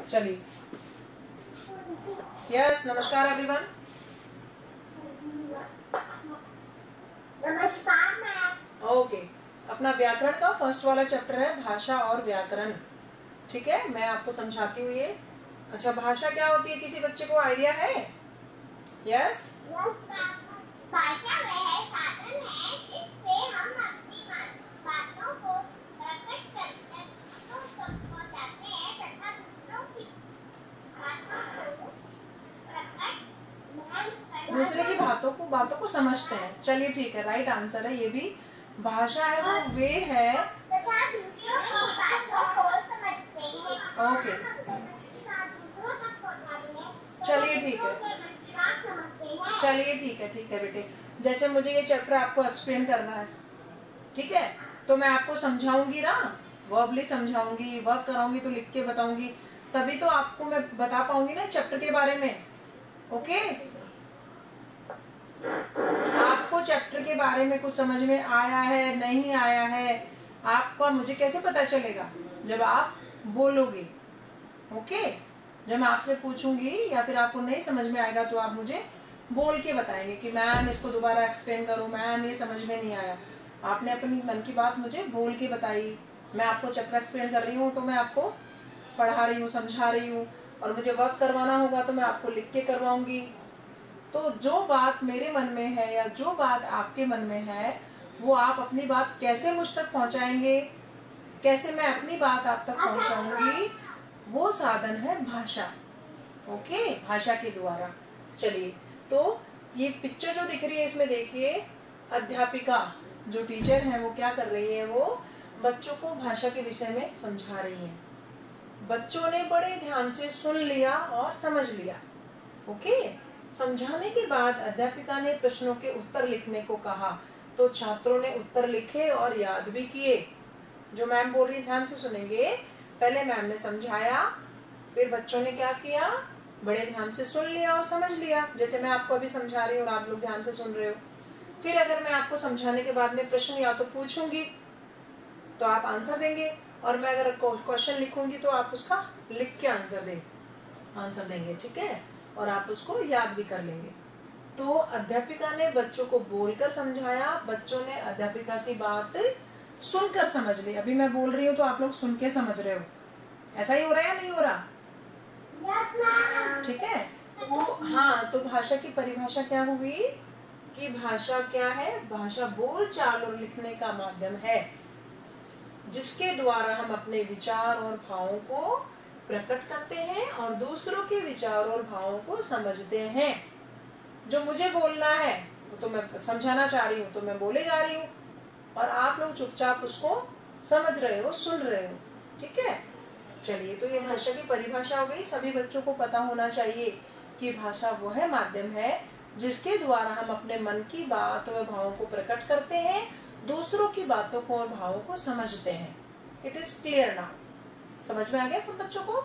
चलिए, यस, नमस्कार एवरीवन। नमस्कार मैम। ओके, अपना व्याकरण का फर्स्ट वाला चैप्टर है भाषा और व्याकरण। ठीक है, मैं आपको समझाती हूँ ये। अच्छा, भाषा क्या होती है, किसी बच्चे को आइडिया है? यस, भाषा वह साधन है जिससे हम अपनी बातों को प्रकट कर दूसरों तक पहुंचाते हैं तथा दूसरों की दूसरे की बातों को समझते हैं। चलिए ठीक है, राइट आंसर है ये भी। भाषा है वो वे है तथा दूसरों की बातों को समझते हैं। ओके, चलिए ठीक है, चलिए ठीक है बेटे। जैसे मुझे ये चैप्टर आपको एक्सप्लेन करना है, ठीक है, तो मैं आपको समझाऊंगी ना, वर्बली समझाऊंगी, वर्क कराऊंगी तो लिख के बताऊंगी, तभी तो आपको मैं बता पाऊंगी ना चैप्टर के बारे में। ओके, आपको चैप्टर के बारे में कुछ समझ में आया है नहीं आया है, आपका मुझे कैसे पता चलेगा? जब आप बोलोगे। ओके, जब मैं आपसे पूछूंगी या फिर आपको नहीं समझ में आएगा तो आप मुझे बोल के बताएंगे कि मैम इसको दोबारा एक्सप्लेन करो, मैम ये समझ में नहीं आया। आपने अपनी मन की बात मुझे बोल के बताई। मैं आपको चैप्टर एक्सप्लेन कर रही हूँ तो मैं आपको पढ़ा रही हूँ, समझा रही हूँ, और मुझे वर्क करवाना होगा तो मैं आपको लिख के करवाऊंगी। तो जो बात मेरे मन में है या जो बात आपके मन में है, वो आप अपनी बात कैसे मुझ तक पहुंचाएंगे, कैसे मैं अपनी बात आप तक पहुंचाऊंगी, वो साधन है भाषा। ओके, भाषा के द्वारा। चलिए, तो ये पिक्चर जो दिख रही है इसमें देखिए, अध्यापिका जो टीचर है वो क्या कर रही है, वो बच्चों को भाषा के विषय में समझा रही है। बच्चों ने बड़े ध्यान से सुन लिया और समझ लिया। ओके, समझाने के बाद अध्यापिका ने प्रश्नों के उत्तर लिखने को कहा, तो छात्रों ने उत्तर लिखे और याद भी किए। जो मैम बोल रही ध्यान से सुनेंगे। पहले मैम ने समझाया, फिर बच्चों ने क्या किया, बड़े ध्यान से सुन लिया और समझ लिया, जैसे मैं आपको अभी समझा रही हूँ और आप लोग ध्यान से सुन रहे हो। फिर अगर मैं आपको समझाने के बाद में प्रश्न या तो पूछूंगी तो आप आंसर देंगे, और मैं अगर क्वेश्चन लिखूंगी तो आप उसका लिख के आंसर देंगे। ठीक है, और आप उसको याद भी कर लेंगे। तो अध्यापिका ने बच्चों को बोलकर समझाया, बच्चों ने अध्यापिका की बात सुनकर समझ ली। अभी मैं बोल रही हूँ तो आप लोग सुन के समझ रहे हो, ऐसा ही हो रहा है या नहीं हो रहा? ठीक है, तो हाँ, तो भाषा की परिभाषा क्या हुई कि भाषा क्या है, भाषा बोल चाल और लिखने का माध्यम है जिसके द्वारा हम अपने विचार और भावों को प्रकट करते हैं और दूसरों के विचार और भावों को समझते हैं। जो मुझे बोलना है वो तो मैं समझाना चाह रही हूँ तो मैं बोले जा रही हूँ, और आप लोग चुपचाप उसको समझ रहे हो, सुन रहे हो। ठीक है, चलिए, तो ये भाषा की परिभाषा हो गई। सभी बच्चों को पता होना चाहिए कि भाषा वह माध्यम है जिसके द्वारा हम अपने मन की बात और भावों को प्रकट करते हैं, दूसरों की बातों को और भावों को समझते हैं। It is clear now? समझ में आ गया सब बच्चों को?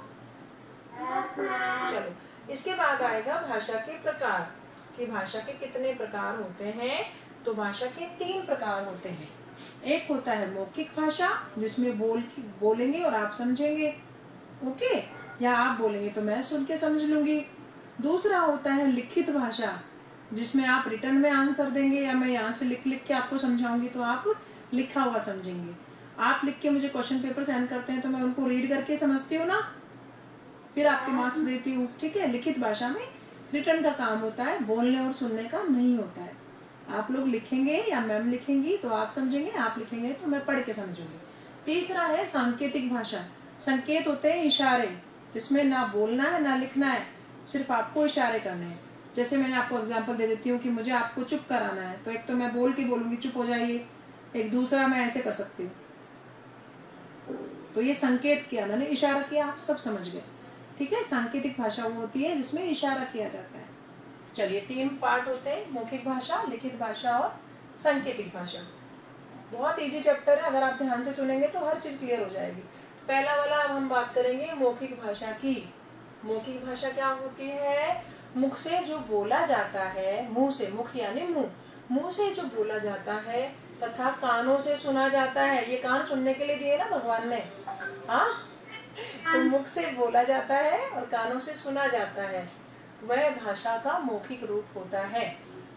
चलो, इसके बाद आएगा भाषा के प्रकार, कि भाषा के कितने प्रकार होते हैं। तो भाषा के 3 प्रकार होते हैं। एक होता है मौखिक भाषा, जिसमें बोलेंगे और आप समझेंगे। ओके, या आप बोलेंगे तो मैं सुन के समझ लूंगी। दूसरा होता है लिखित भाषा, जिसमें आप रिटर्न में आंसर देंगे, या मैं यहाँ से लिख के आपको समझाऊंगी तो आप लिखा हुआ समझेंगे। आप लिख के मुझे क्वेश्चन पेपर सेंड करते हैं तो मैं उनको रीड करके समझती हूँ ना, फिर आपके मार्क्स देती हूँ। ठीक है, लिखित भाषा में रिटर्न का काम होता है, बोलने और सुनने का नहीं होता है। आप लोग लिखेंगे या मैम लिखेंगी तो आप समझेंगे, आप लिखेंगे तो मैं पढ़ के समझूंगी। तीसरा है सांकेतिक भाषा। संकेत होते हैं इशारे, जिसमें ना बोलना है ना लिखना है, सिर्फ आपको इशारे करने हैं। जैसे मैंने आपको एग्जांपल दे देती हूँ कि मुझे आपको चुप कराना है, तो एक तो मैं बोल के बोलूंगी चुप हो जाइए, एक दूसरा मैं ऐसे कर सकती हूँ। तो ये संकेत किया मैंने, इशारा किया, आप सब समझ गए। ठीक है, सांकेतिक भाषा वो होती है जिसमें इशारा किया जाता है। चलिए, 3 पार्ट होते हैं, मौखिक भाषा, लिखित भाषा और सांकेतिक भाषा। बहुत इजी चैप्टर है, अगर आप ध्यान से सुनेंगे तो हर चीज क्लियर हो जाएगी। पहला वाला अब हम बात करेंगे मौखिक भाषा की। मौखिक भाषा क्या होती है? मुख से जो बोला जाता है, मुंह से, मुख यानी मुंह से जो बोला जाता है तथा कानों से सुना जाता है। ये कान सुनने के लिए दिए ना भगवान ने, हाँ, तो मुख से बोला जाता है और कानों से सुना जाता है, वह भाषा का मौखिक रूप होता है।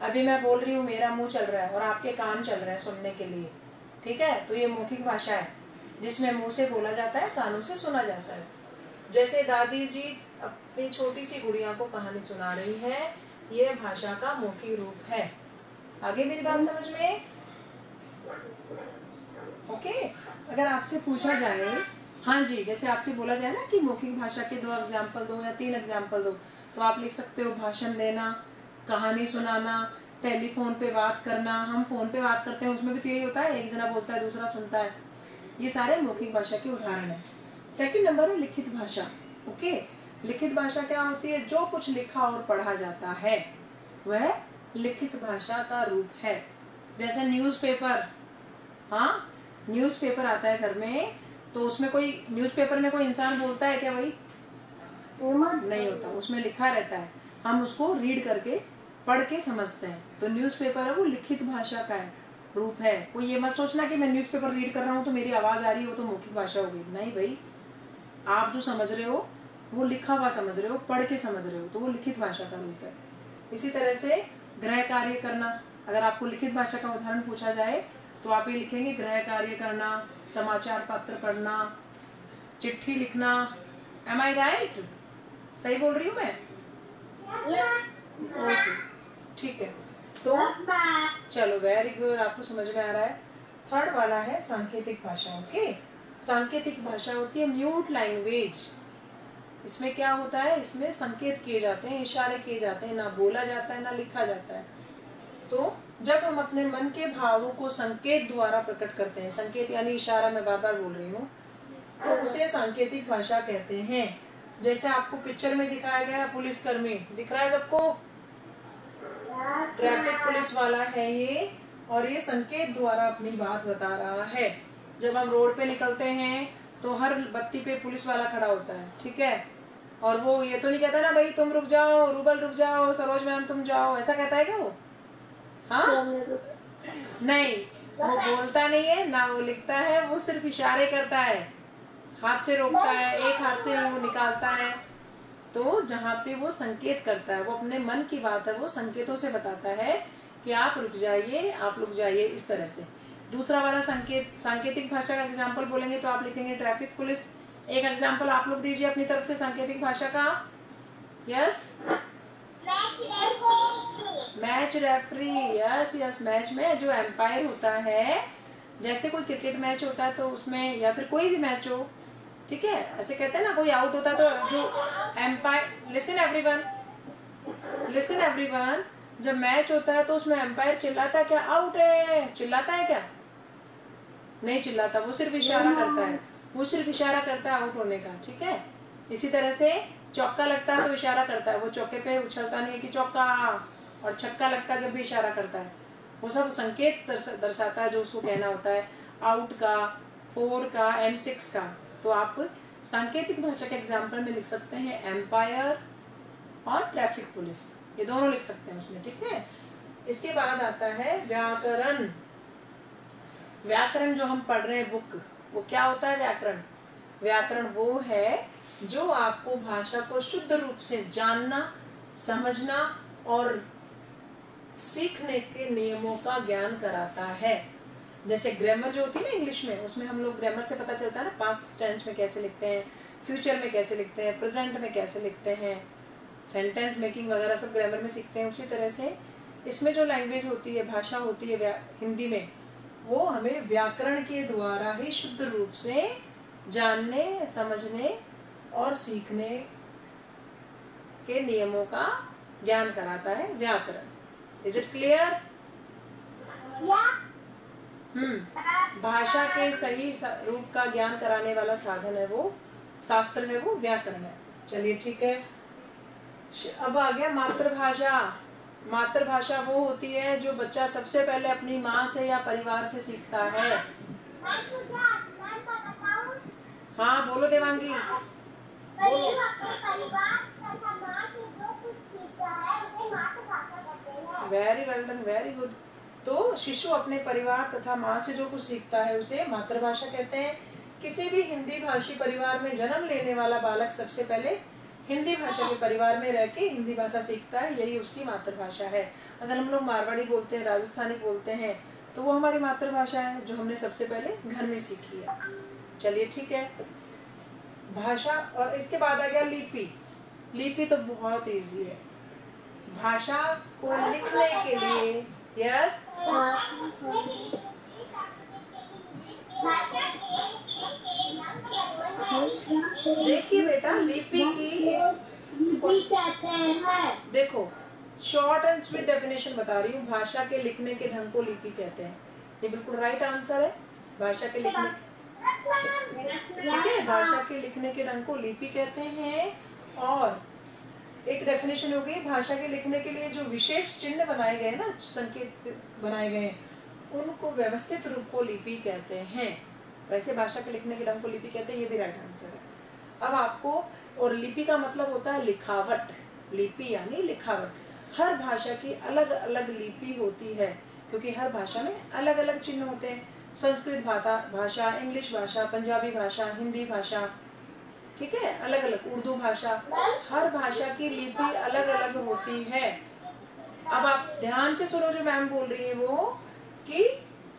अभी मैं बोल रही हूँ, मेरा मुंह चल रहा है और आपके कान चल रहे हैं सुनने के लिए, ठीक है। तो ये मौखिक भाषा है जिसमें मुंह से बोला जाता है, कानों से सुना जाता है। जैसे दादी जी अपनी छोटी सी गुड़िया को कहानी सुना रही है, ये भाषा का मौखिक रूप है। आगे मेरी बात समझ में? ओके। अगर आपसे पूछा जाए, हाँ जी, जैसे आपसे बोला जाए ना कि मौखिक भाषा के 2 एग्जाम्पल दो या 3 एग्जाम्पल दो, तो आप लिख सकते हो भाषण देना, कहानी सुनाना, टेलीफोन पे बात करना। हम फोन पे बात करते हैं, उसमें भी तो यही होता है, एक जना बोलता है दूसरा सुनता है। ये सारे मौखिक भाषा के उदाहरण है। सेकंड नंबर है लिखित भाषा। ओके, लिखित भाषा क्या होती है? जो कुछ लिखा और पढ़ा जाता है वह लिखित भाषा का रूप है। जैसे न्यूज़पेपर, हाँ, न्यूज़पेपर आता है घर में, तो उसमें कोई न्यूज़पेपर में कोई इंसान बोलता है क्या भाई? नहीं होता, उसमें लिखा रहता है, हम उसको रीड करके पढ़ के समझते हैं। तो न्यूज़पेपर है वो लिखित भाषा का है, रूप है। कोई ये मत सोचना कि मैं न्यूज़पेपर रीड कर रहा हूँ तो मेरी आवाज आ रही है, वो तो मौखिक भाषा होगी। नहीं भाई, आप जो समझ रहे हो वो लिखा हुआ समझ रहे हो, पढ़ के समझ रहे हो, तो वो लिखित भाषा का रूप है। इसी तरह से गृह कार्य करना, अगर आपको लिखित भाषा का उदाहरण पूछा जाए तो आप ये लिखेंगे गृह कार्य करना, समाचार पत्र पढ़ना, चिट्ठी लिखना। एम आई राइट? सही बोल रही हूँ मैं? ओके, ठीक है। तो चलो, वेरी गुड, आपको समझ में आ रहा है। थर्ड वाला है सांकेतिक भाषा। ओके, सांकेतिक भाषा होती है म्यूट लैंग्वेज। इसमें क्या होता है? इसमें संकेत किए जाते हैं, इशारे किए जाते हैं, ना बोला जाता है ना लिखा जाता है। तो जब हम अपने मन के भावों को संकेत द्वारा प्रकट करते हैं, संकेत यानी इशारा, मैं बार बार बोल रही हूँ, तो उसे सांकेतिक भाषा कहते हैं। जैसे आपको पिक्चर में दिखाया गया पुलिसकर्मी दिख रहा है सबको, ट्रैफिक पुलिस वाला है ये, और ये संकेत द्वारा अपनी बात बता रहा है। जब हम रोड पे निकलते हैं तो हर बत्ती पे पुलिस वाला खड़ा होता है, ठीक है, और वो ये तो नहीं कहता ना भाई तुम रुक जाओ, रूबल रुक जाओ, सरोज मैम तुम जाओ, ऐसा कहता है क्या वो? हाँ, नहीं, वो बोलता नहीं है ना, वो लिखता है, वो सिर्फ इशारे करता है, हाथ से रोकता है, एक हाथ से वो निकालता है। तो जहाँ पे वो संकेत करता है, वो अपने मन की बात है, वो संकेतों से बताता है कि आप रुक जाइए, आप रुक जाइए, इस तरह से। दूसरा वाला संकेत, सांकेतिक भाषा का एग्जाम्पल बोलेंगे तो आप लिखेंगे ट्रैफिक पुलिस। एक एग्जाम्पल आप लोग दीजिए अपनी तरफ से सांकेतिक भाषा का। Yes, match referee. Yes yes, match में जो एम्पायर होता है, जैसे कोई क्रिकेट मैच होता है तो उसमें, या फिर कोई भी मैच हो, ठीक है, ऐसे कहते हैं ना, कोई आउट होता है तो जो umpire, listen everyone, listen everyone, जब मैच होता है तो उसमें एम्पायर चिल्लाता है क्या? आउट है, चिल्लाता है क्या? नहीं चिल्लाता, वो सिर्फ इशारा करता है, वो सिर्फ इशारा करता है आउट होने का, ठीक है। इसी तरह से चौका लगता है तो इशारा करता है, वो चौके पे उछलता नहीं है कि चौका, और छक्का लगता है जब भी इशारा करता है, वो सब संकेत दर्शाता है जो उसको कहना होता है, आउट का, 4 का एंड 6 का। तो आप सांकेतिक भाषा के एग्जाम्पल में लिख सकते हैं एम्पायर और ट्रैफिक पुलिस, ये दोनों लिख सकते हैं उसमें, ठीक है। इसके बाद आता है व्याकरण। व्याकरण जो हम पढ़ रहे हैं बुक, वो क्या होता है व्याकरण? व्याकरण वो है जो आपको भाषा को शुद्ध रूप से जानना, समझना और सीखने के नियमों का ज्ञान कराता है। जैसे ग्रामर जो होती है ना इंग्लिश में, उसमें हम लोग ग्रामर से पता चलता है ना, पास्ट टेंस में कैसे लिखते हैं, फ्यूचर में कैसे लिखते हैं, प्रेजेंट में कैसे लिखते हैं, सेंटेंस मेकिंग वगैरह सब ग्रामर में सीखते हैं। उसी तरह से इसमें जो लैंग्वेज होती है, भाषा होती है हिंदी में, वो हमें व्याकरण के द्वारा ही शुद्ध रूप से जानने, समझने और सीखने के नियमों का ज्ञान कराता है व्याकरण। Is it clear? भाषा के सही रूप का ज्ञान कराने वाला साधन है, वो शास्त्र है, वो व्याकरण है। चलिए ठीक है, अब आ गया मातृभाषा। मातृभाषा वो होती है जो बच्चा सबसे पहले अपनी माँ से या परिवार से सीखता है। हाँ बोलो Devangi. Very well done, very good. तो शिशु अपने परिवार तथा माँ से जो कुछ सीखता है उसे मातृभाषा कहते हैं। किसी भी हिंदी भाषी परिवार में जन्म लेने वाला बालक सबसे पहले हिंदी भाषा के परिवार में रह के हिंदी भाषा सीखता है, यही उसकी मातृभाषा है। अगर हम लोग मारवाड़ी बोलते हैं, राजस्थानी बोलते हैं, तो वो हमारी मातृभाषा है जो हमने सबसे पहले घर में सीखी है। चलिए ठीक है, भाषा। और इसके बाद आ गया लिपि। लिपि तो बहुत इजी है। भाषा को लिखने के लिए, यस, देखिए बेटा, लिपि की कहते हैं, देखो शॉर्ट एंड स्वीट डेफिनेशन बता रही हूँ। भाषा के लिखने के ढंग को लिपि कहते हैं। ये बिल्कुल राइट आंसर है। भाषा के लिखने, ठीक है, भाषा के लिखने के ढंग को लिपि कहते हैं। और एक डेफिनेशन हो गई, भाषा के लिखने के लिए जो विशेष चिन्ह बनाए गए ना, संकेत बनाए गए, उनको व्यवस्थित रूप को लिपि कहते हैं। वैसे भाषा के लिखने के ढंग को लिपि कहते हैं, ये भी राइट आंसर है। अब आपको, और लिपि का मतलब होता है लिखावट। लिपि यानी लिखावट। हर भाषा की अलग अलग लिपि होती है, क्योंकि हर भाषा में अलग अलग चिन्ह होते हैं। संस्कृत भाषा, इंग्लिश भाषा, पंजाबी भाषा, हिंदी भाषा, ठीक है, अलग अलग, उर्दू भाषा, हर भाषा की लिपि अलग अलग होती है। अब आप ध्यान से सुनो जो मैम बोल रही है वो, कि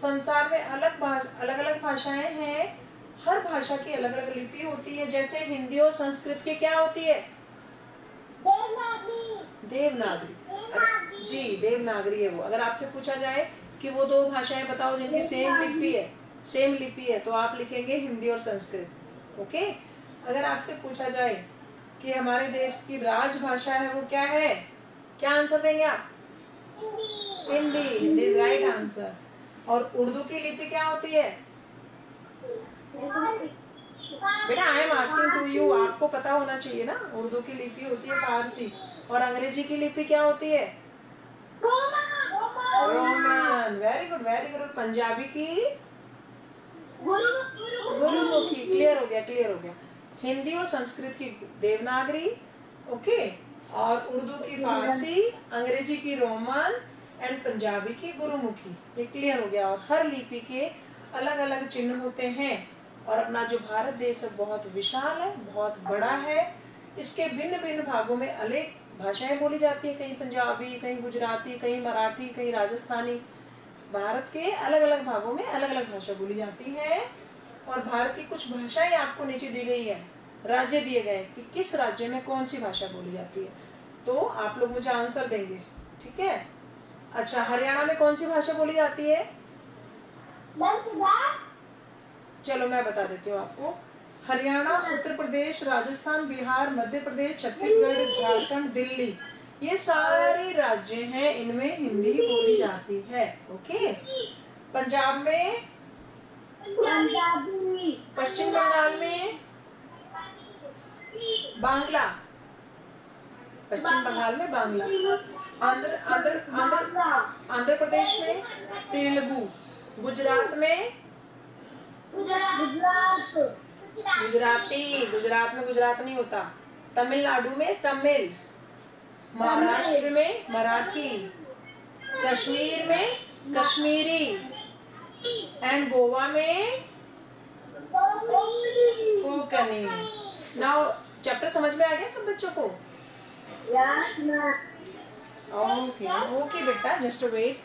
संसार में अलग अलग भाषाएं हैं, हर भाषा की अलग अलग लिपि होती है। जैसे हिंदी और संस्कृत की क्या होती है? देवनागरी। जी, देवनागरी है वो। अगर आपसे पूछा जाए कि वो दो भाषाएं बताओ जिनकी सेम लिपि है, तो आप लिखेंगे हिंदी और संस्कृत। ओके। अगर आपसे पूछा जाए कि हमारे देश की राजभाषा है, वो क्या है, क्या आंसर देंगे आप? Hindi is right answer. और उर्दू की लिपि क्या होती है? बेटा I am asking to you, आपको पता होना चाहिए ना। उर्दू की लिपि होती है फारसी। और अंग्रेजी की लिपि क्या होती है? Roman. Very good, very good. Punjabi की गुरुमुखी। क्लियर हो गया। हिंदी और संस्कृत की देवनागरी, ओके, और उर्दू की फारसी, अंग्रेजी की रोमन एंड पंजाबी की गुरुमुखी। ये क्लियर हो गया। और हर लिपि के अलग अलग चिन्ह होते हैं। और अपना जो भारत देश है बहुत विशाल है, बहुत बड़ा है। इसके भिन्न भिन्न भागों में अनेक भाषाएं बोली जाती है, कहीं पंजाबी, कहीं गुजराती, कहीं मराठी, कहीं राजस्थानी। भारत के अलग अलग भागों में अलग अलग भाषा बोली जाती है। और भारत की कुछ भाषाएं आपको नीचे दी गई है, राज्य दिए गए कि किस राज्य में कौन सी भाषा बोली जाती है। तो आप लोग मुझे आंसर देंगे, ठीक है। अच्छा, हरियाणा में कौन सी भाषा बोली जाती है? चलो मैं बता देती हूँ आपको। हरियाणा, उत्तर प्रदेश, राजस्थान, बिहार, मध्य प्रदेश, छत्तीसगढ़, झारखंड, दिल्ली, ये सारे राज्य हैं, इनमें हिंदी बोली जाती है। ओके। पंजाब में, पश्चिम बंगाल में बांग्ला, पश्चिम बंगाल में बांग्ला, आंध्र प्रदेश में तेलुगु, गुजरात में गुजराती, गुजरात में गुजरात नहीं होता, तमिलनाडु में तमिल, महाराष्ट्र में मराठी, कश्मीर में कश्मीरी, एंड गोवा में कोंकणी। नाउ चैप्टर समझ में आ गया सब बच्चों को? ओके बेटा, जस्ट वेट।